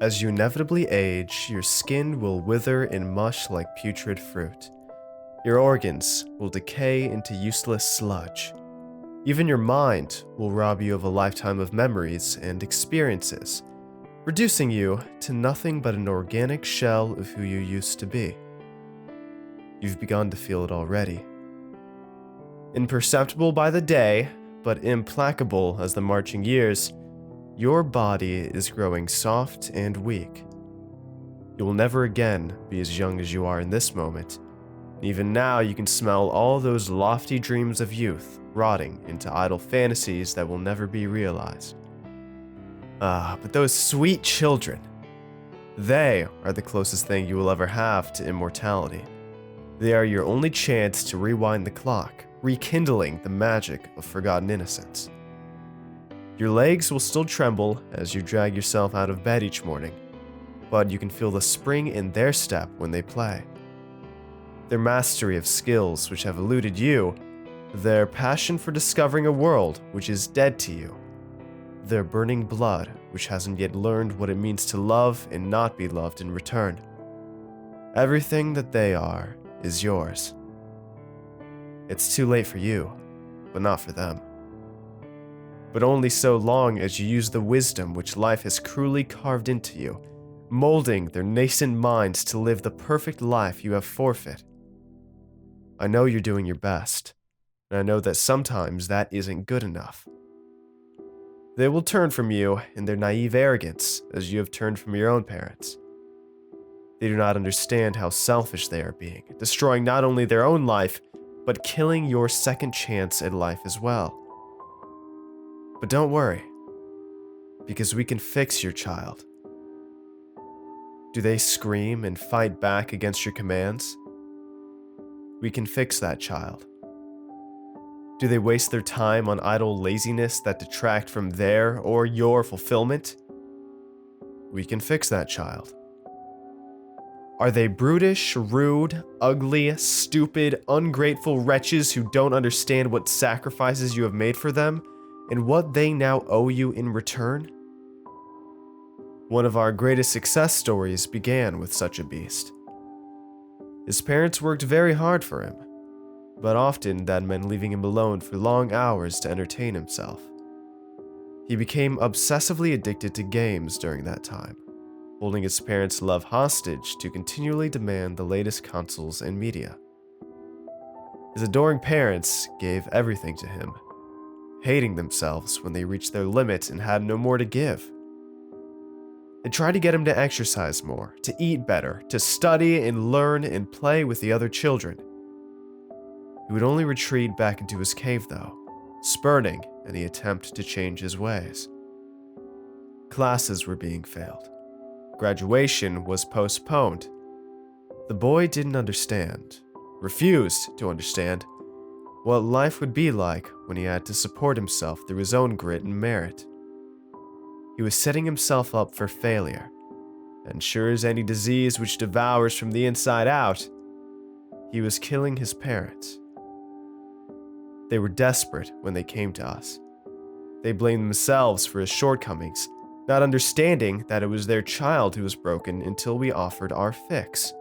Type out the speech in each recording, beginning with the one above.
As you inevitably age, your skin will wither and mush like putrid fruit. Your organs will decay into useless sludge. Even your mind will rob you of a lifetime of memories and experiences, reducing you to nothing but an organic shell of who you used to be. You've begun to feel it already. Imperceptible by the day, but implacable as the marching years, your body is growing soft and weak. You will never again be as young as you are in this moment. Even now, you can smell all those lofty dreams of youth rotting into idle fantasies that will never be realized. But those sweet children, they are the closest thing you will ever have to immortality. They are your only chance to rewind the clock, rekindling the magic of forgotten innocence. Your legs will still tremble as you drag yourself out of bed each morning, but you can feel the spring in their step when they play. Their mastery of skills which have eluded you, their passion for discovering a world which is dead to you, their burning blood which hasn't yet learned what it means to love and not be loved in return. Everything that they are is yours. It's too late for you, but not for them. But only so long as you use the wisdom which life has cruelly carved into you, molding their nascent minds to live the perfect life you have forfeit. I know you're doing your best, and I know that sometimes that isn't good enough. They will turn from you in their naive arrogance as you have turned from your own parents. They do not understand how selfish they are being, destroying not only their own life, but killing your second chance at life as well. But don't worry, because we can fix your child. Do they scream and fight back against your commands? We can fix that child. Do they waste their time on idle laziness that detract from their or your fulfillment? We can fix that child. Are they brutish, rude, ugly, stupid, ungrateful wretches who don't understand what sacrifices you have made for them and what they now owe you in return? One of our greatest success stories began with such a beast. His parents worked very hard for him, but often that meant leaving him alone for long hours to entertain himself. He became obsessively addicted to games during that time, holding his parents' love hostage to continually demand the latest consoles and media. His adoring parents gave everything to him, hating themselves when they reached their limit and had no more to give. They tried to get him to exercise more, to eat better, to study and learn and play with the other children. He would only retreat back into his cave though, spurning any attempt to change his ways. Classes were being failed. Graduation was postponed. The boy didn't understand, refused to understand, what life would be like when he had to support himself through his own grit and merit. He was setting himself up for failure, and sure as any disease which devours from the inside out, he was killing his parents. They were desperate when they came to us. They blamed themselves for his shortcomings, not understanding that it was their child who was broken until we offered our fix.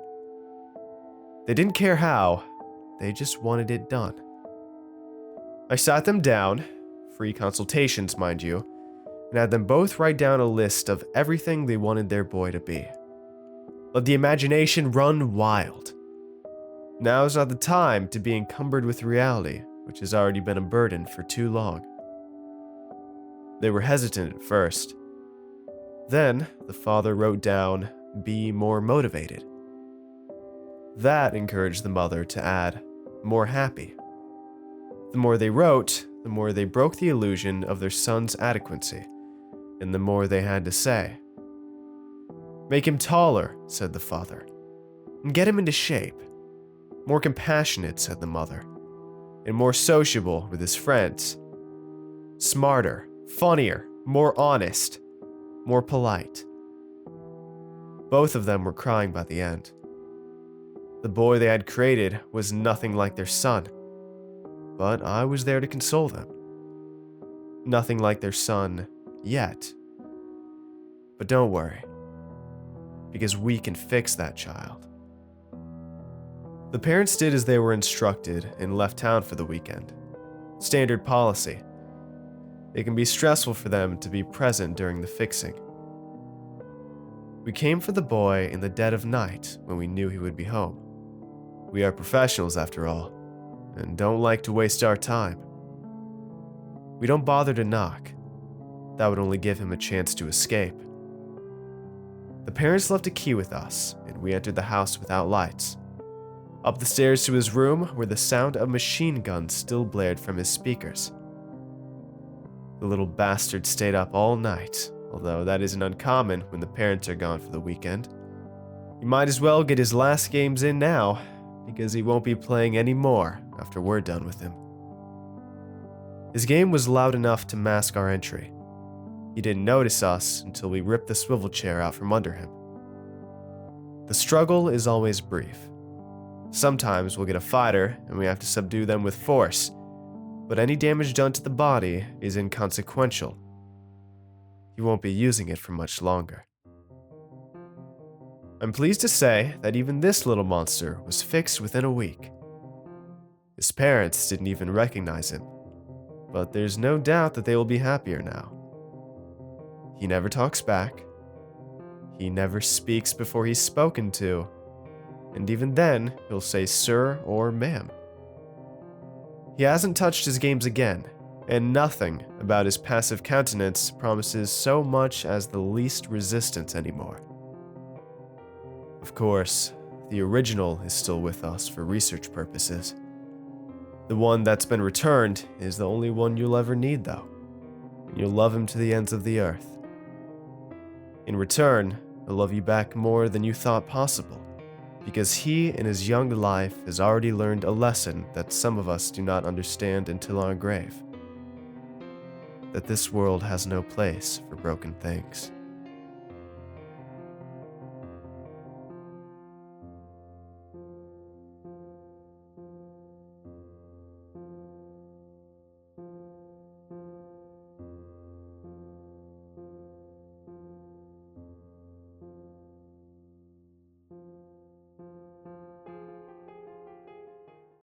They didn't care how, they just wanted it done. I sat them down, free consultations mind you, and had them both write down a list of everything they wanted their boy to be. Let the imagination run wild. Now is not the time to be encumbered with reality, which has already been a burden for too long. They were hesitant at first. Then, the father wrote down, "Be more motivated." That encouraged the mother to add, "More happy." The more they wrote, the more they broke the illusion of their son's adequacy, and the more they had to say. "Make him taller," said the father, "and get him into shape. More compassionate," said the mother, "and more sociable with his friends. Smarter, funnier, more honest, more polite." Both of them were crying by the end. The boy they had created was nothing like their son, but I was there to console them. Nothing like their son yet. But don't worry, because we can fix that child. The parents did as they were instructed and left town for the weekend. Standard policy. It can be stressful for them to be present during the fixing. We came for the boy in the dead of night when we knew he would be home. We are professionals after all, and don't like to waste our time. We don't bother to knock. That would only give him a chance to escape. The parents left a key with us, and we entered the house without lights. Up the stairs to his room, where the sound of machine guns still blared from his speakers. The little bastard stayed up all night, although that isn't uncommon when the parents are gone for the weekend. He might as well get his last games in now, because he won't be playing any more after we're done with him. His game was loud enough to mask our entry. He didn't notice us until we ripped the swivel chair out from under him. The struggle is always brief. Sometimes we'll get a fighter and we have to subdue them with force, but any damage done to the body is inconsequential. He won't be using it for much longer. I'm pleased to say that even this little monster was fixed within a week. His parents didn't even recognize him, but there's no doubt that they will be happier now. He never talks back. He never speaks before he's spoken to, and even then, he'll say sir or ma'am. He hasn't touched his games again, and nothing about his passive countenance promises so much as the least resistance anymore. Of course, the original is still with us for research purposes. The one that's been returned is the only one you'll ever need, though. You'll love him to the ends of the earth. In return, he'll love you back more than you thought possible, because he in his young life has already learned a lesson that some of us do not understand until our grave. That this world has no place for broken things.